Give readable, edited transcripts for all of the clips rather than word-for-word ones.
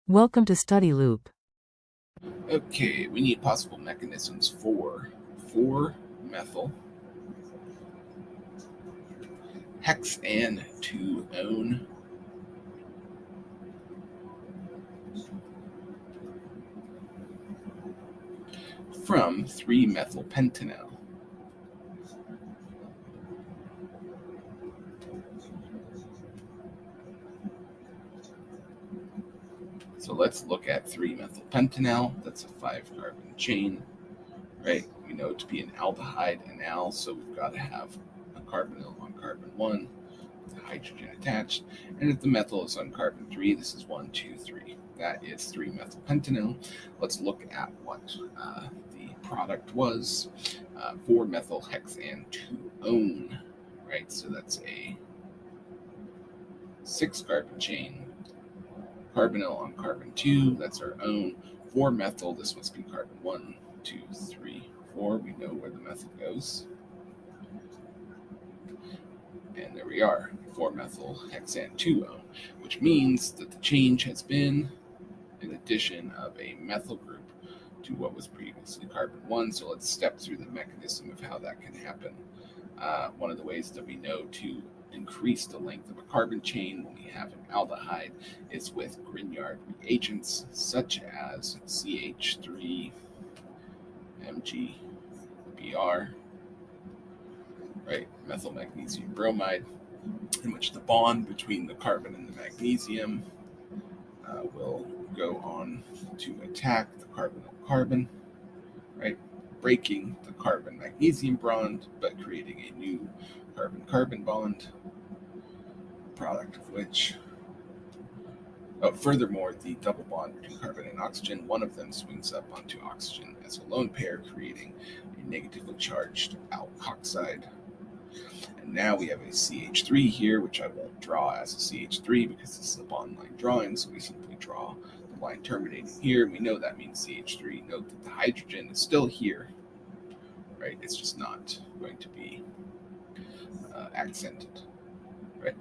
Welcome to Study Loop. Okay, we need possible mechanisms for 4-methyl hexane-2-one from 3-methyl pentanal. So let's look at 3-methyl pentanal. That's a 5-carbon chain, right? We know it to be an aldehyde enal, so we've got to have a carbonyl on carbon 1 with a hydrogen attached. And if the methyl is on carbon 3, this is 1, 2, 3. That is 3-methyl pentanal. Let's look at what the product was. 4-methyl hexane-2-one, right? So that's a 6-carbon chain. Carbonyl on carbon 2, that's our own. 4-methyl, this must be carbon 1, 2, 3, 4. We know where the methyl goes. And there we are, 4-methyl hexane-2-one, which means that the change has been an addition of a methyl group to what was previously carbon 1. So let's step through the mechanism of how that can happen. One of the ways that we know to increase the length of a carbon chain when we have an aldehyde is with Grignard reagents such as CH3, MgBr, right, methyl magnesium bromide, in which the bond between the carbon and the magnesium will go on to attack the carbonyl-carbon, right, breaking the carbon-magnesium bond, but creating a new carbon-carbon bond, product of which, furthermore, the double bond between carbon and oxygen, one of them swings up onto oxygen as a lone pair, creating a negatively charged alkoxide. And now we have a CH3 here, which I won't draw as a CH3 because this is a bond line drawing, so we simply draw the line terminating here. We know that means CH3. Note that the hydrogen is still here, right? It's just not going to be accented, right?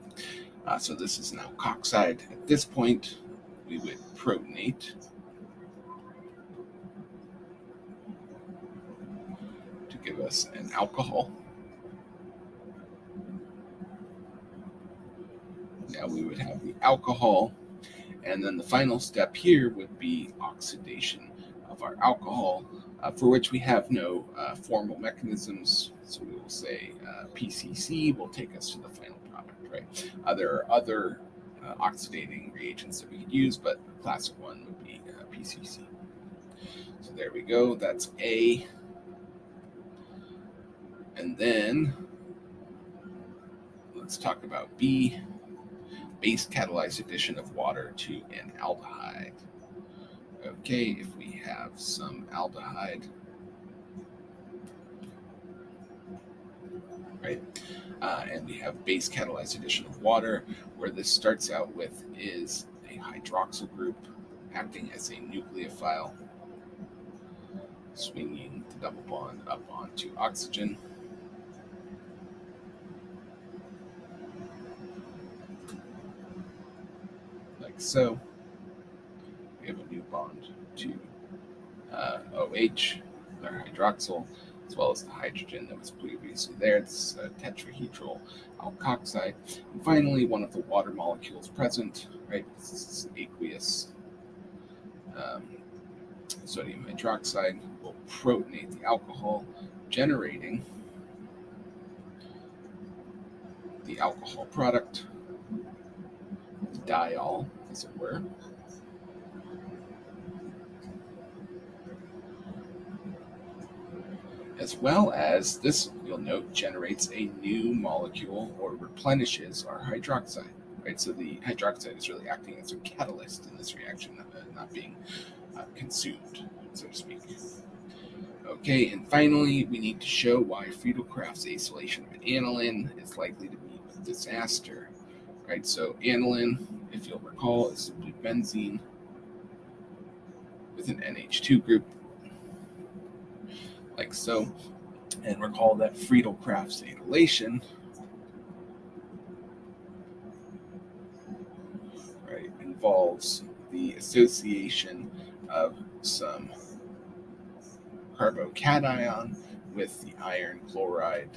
So this is an alkoxide. At this point, we would protonate to give us an alcohol. Now we would have the alcohol, and then the final step here would be oxidation of our alcohol, for which we have no formal mechanisms. So we will say PCC will take us to the final product, right? There are other oxidating reagents that we could use, but the classic one would be PCC. So there we go. That's A. And then let's talk about B. Base catalyzed addition of water to an aldehyde. Okay, if we have some aldehyde, right, and we have base catalyzed addition of water, where this starts out with is a hydroxyl group acting as a nucleophile, swinging the double bond up onto oxygen. Like so. We have a new bond to OH, our hydroxyl, as well as the hydrogen that was previously there. It's tetrahedral alkoxide. And finally, one of the water molecules present, right? This is aqueous sodium hydroxide, will protonate the alcohol, generating the alcohol product, diol, as it were. As well as this, you'll note, generates a new molecule or replenishes our hydroxide, right? So the hydroxide is really acting as a catalyst in this reaction, not being consumed, so to speak. Okay, and finally, we need to show why friedelCraft's acylation of aniline is likely to be a disaster, right? So aniline, if you'll recall, is simply benzene with an NH2 group, like so. And recall that friedelCraft's acylation, right, involves the association of some carbocation with the iron chloride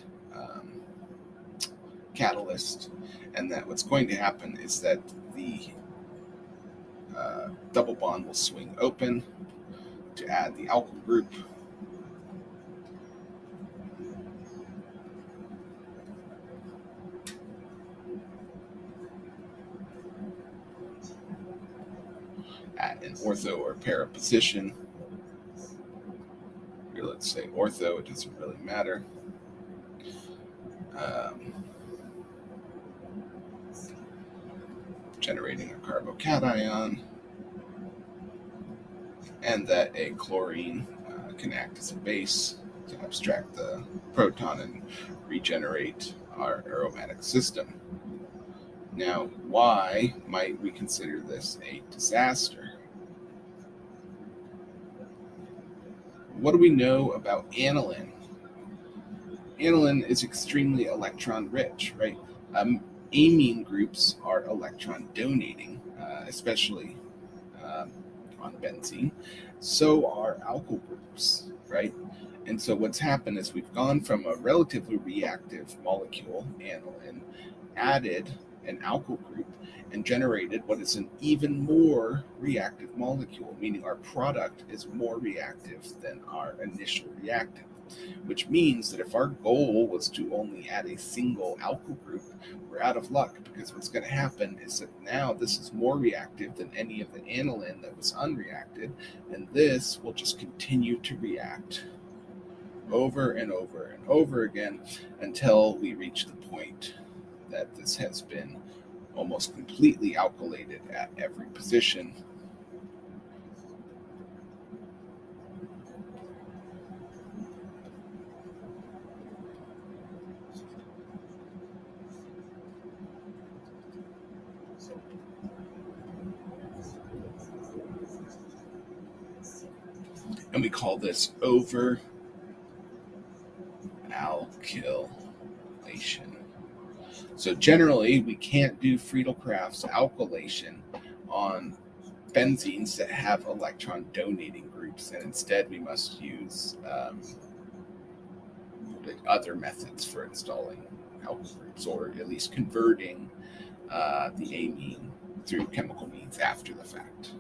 catalyst, and that what's going to happen is that the double bond will swing open to add the alkyl group. At an ortho or para position. Here, let's say ortho, it doesn't really matter. Generating a carbocation, and that a chlorine can act as a base to abstract the proton and regenerate our aromatic system. Now, why might we consider this a disaster? What do we know about aniline? Aniline is extremely electron rich, right? Amine groups are electron donating, especially on benzene. So are alkyl groups, right? And so what's happened is we've gone from a relatively reactive molecule, aniline, added an alkyl group, and generated what is an even more reactive molecule, meaning our product is more reactive than our initial reactant. Which means that if our goal was to only add a single alkyl group, we're out of luck, because what's going to happen is that now this is more reactive than any of the aniline that was unreacted, and this will just continue to react over and over and over again until we reach the point that this has been almost completely alkylated at every position. And we call this over alkylation. So generally, we can't do friedelCraft's alkylation on benzenes that have electron donating groups, and instead we must use other methods for installing alkyl groups, or at least converting the amine through chemical means after the fact.